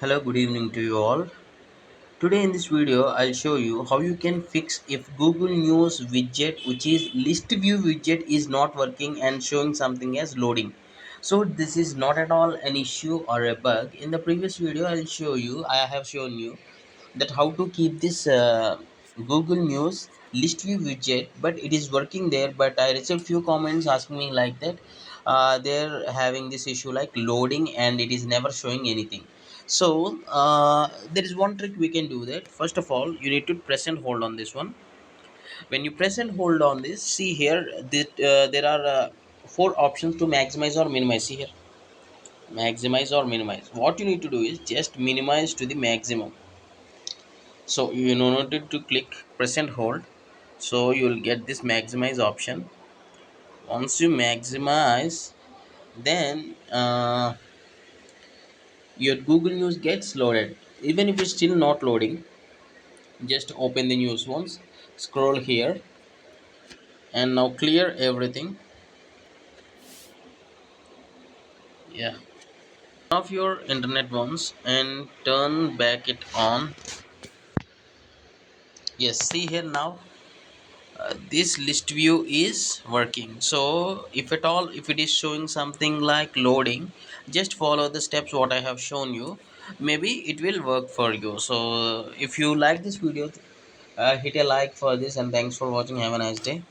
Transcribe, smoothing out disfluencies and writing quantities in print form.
Hello, good evening to you all. Today in this video, I'll show you how you can fix if Google News widget, which is list view widget, is not working and showing something as loading. So this is not at all an issue or a bug. In the previous video, I have shown you that how to keep this Google News list view widget, but it is working there. But I received few comments asking me like that they're having this issue like loading and it is never showing anything. So there is one trick we can do that. First of all, you need to press and hold on this one. When you press and hold on this, see here that there are four options to maximize or minimize. See here, maximize or minimize. What you need to do is just minimize to the maximum. So you need to click press and hold, so you will get this maximize option. Once you maximize, then your Google News gets loaded. Even if it's still not loading, just open the news once, scroll here, and now clear everything. Yeah, off your internet once and turn back it on. Yes, see here now, this list view is working. So if at all, if it is showing something like loading, just follow the steps what I have shown you. Maybe it will work for you. So if you like this video, hit a like for this, and thanks for watching. Have a nice day.